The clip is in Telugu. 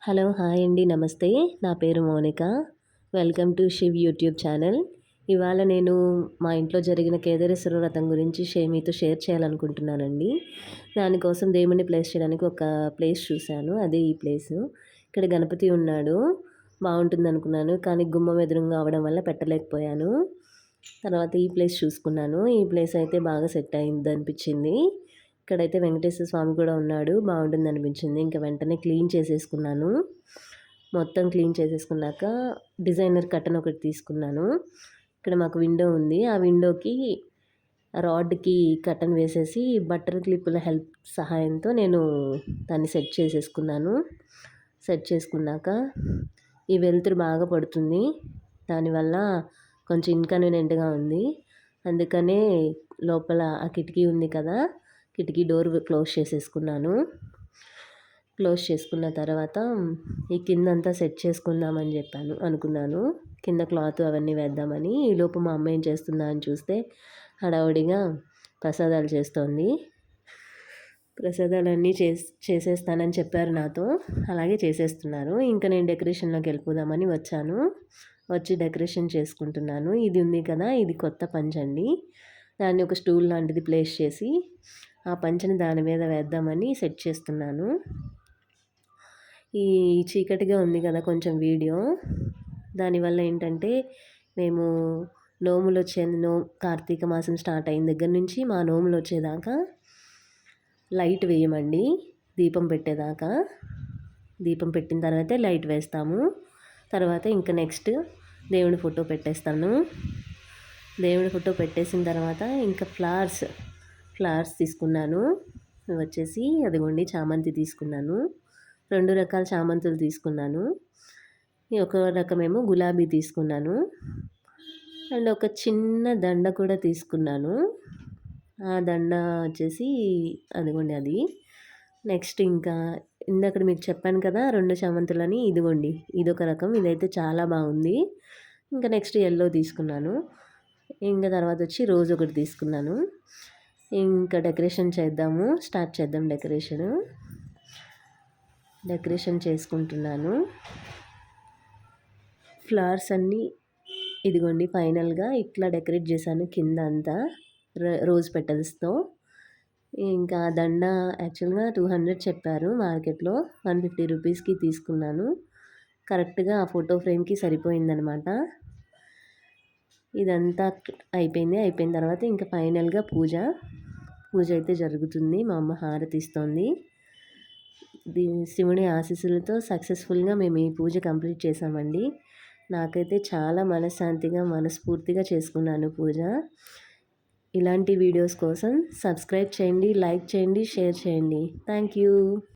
హలో, హాయ్ అండి, నమస్తే. నా పేరు Mounika. Welcome to Shiv YouTube channel. ఇవాళ నేను మా ఇంట్లో జరిగిన కేదారేశ్వర వ్రతం గురించి మీతో షేర్ చేయాలనుకుంటున్నానండి. దానికోసం దేవుడిని ప్లేస్ చేయడానికి ఒక ప్లేస్ చూశాను. అదే ఈ ప్లేసు. ఇక్కడ గణపతి ఉన్నాడు. బాగుంటుందనుకున్నాను, కానీ గుమ్మం ఎదురుగా అవడం వల్ల పెట్టలేకపోయాను. తర్వాత ఈ ప్లేస్ చూసుకున్నాను. ఈ ప్లేస్ అయితే బాగా సెట్ అయింది అనిపించింది. ఇక్కడైతే వెంకటేశ్వర స్వామి కూడా ఉన్నాడు. బాగుంటుంది అనిపించింది. ఇంకా వెంటనే క్లీన్ చేసేసుకున్నాను. మొత్తం క్లీన్ చేసేసుకున్నాక డిజైనర్ కర్టన్ ఒకటి తీసుకున్నాను. ఇక్కడ మాకు విండో ఉంది. ఆ విండోకి రాడ్కి కర్టన్ వేసేసి బట్టర్ క్లిప్పుల హెల్ప్ సహాయంతో నేను దాన్ని సెట్ చేసేసుకున్నాను. సెట్ చేసుకున్నాక ఈ వెలుతురు బాగా పడుతుంది. దానివల్ల కొంచెం ఇన్కన్వీనియంట్గా ఉంది. అందుకనే లోపల ఆ కిటికీ ఉంది కదా, కిటికీ డోర్ క్లోజ్ చేసేసుకున్నాను. క్లోజ్ చేసుకున్న తర్వాత ఈ కిందంతా సెట్ చేసుకుందామని అనుకున్నాను. కింద క్లాత్ అవన్నీ వేద్దామని. ఈలోపు మా అమ్మ ఏం చేస్తుందా అని చూస్తే హడావుడిగా ప్రసాదాలు చేస్తోంది. ప్రసాదాలన్నీ చేసేస్తానని చెప్పారు నాతో. అలాగే చేసేస్తున్నారు. ఇంకా నేను డెకరేషన్లోకి వెళ్ళిపోదామని వచ్చాను. వచ్చి డెకరేషన్ చేసుకుంటున్నాను. ఇది ఉంది కదా, ఇది కొత్త పంచండి. దాన్ని ఒక స్టూల్ లాంటిది ప్లేస్ చేసి ఆ పంచని దాని మీద వేద్దామని సెట్ చేస్తున్నాను. ఈ చీకటిగా ఉంది కదా కొంచెం వీడియో, దానివల్ల ఏంటంటే మేము నోములు కార్తీక మాసం స్టార్ట్ అయిన దగ్గర నుంచి మా నోములు వచ్చేదాకా లైట్ వేయమండి. దీపం పెట్టేదాకా. దీపం పెట్టిన తర్వాతే లైట్ వేస్తాము. తర్వాత ఇంకా నెక్స్ట్ దేవుడి ఫోటో పెట్టేస్తాను. దేవుడి ఫోటో పెట్టేసిన తర్వాత ఇంకా ఫ్లవర్స్ తీసుకున్నాను. వచ్చేసి అదిగోండి చామంతి తీసుకున్నాను. 2 రకాల చామంతులు తీసుకున్నాను. ఒక రకమేమో గులాబీ తీసుకున్నాను. అండ్ ఒక చిన్న దండ కూడా తీసుకున్నాను. ఆ దండ వచ్చేసి అదిగోండి అది. నెక్స్ట్ ఇంకా ఇందాక మీకు చెప్పాను కదా 2 చామంతులని, ఇదిగోండి ఇదొక రకం. ఇదైతే చాలా బాగుంది. ఇంకా నెక్స్ట్ ఎల్లో తీసుకున్నాను. ఇంకా తర్వాత వచ్చి రోజ్ ఒకటి తీసుకున్నాను. ఇంకా డెకరేషన్ స్టార్ట్ చేద్దాం. డెకరేషన్ చేసుకుంటున్నాను. ఫ్లవర్స్ అన్నీ ఇదిగోండి ఫైనల్గా ఇట్లా డెకరేట్ చేశాను. కింద అంతా రోజ్ పెటల్స్తో. ఇంకా దండ యాక్చువల్గా 200 చెప్పారు మార్కెట్లో. 150 రూపీస్కి తీసుకున్నాను. కరెక్ట్గా ఆ ఫోటో ఫ్రేమ్కి సరిపోయిందనమాట. ఇదంతా అయిపోయిన తర్వాత ఇంకా ఫైనల్గా పూజ అయితే జరుగుతుంది. మా అమ్మ హారతి ఇస్తోంది. శివుని ఆశీస్సులతో సక్సెస్ఫుల్గా మేము ఈ పూజ కంప్లీట్ చేసామండి. నాకైతే చాలా మనస్ఫూర్తిగా చేసుకున్నాను పూజ. ఇలాంటి వీడియోస్ కోసం సబ్స్క్రైబ్ చేయండి, లైక్ చేయండి, షేర్ చేయండి. Thank you.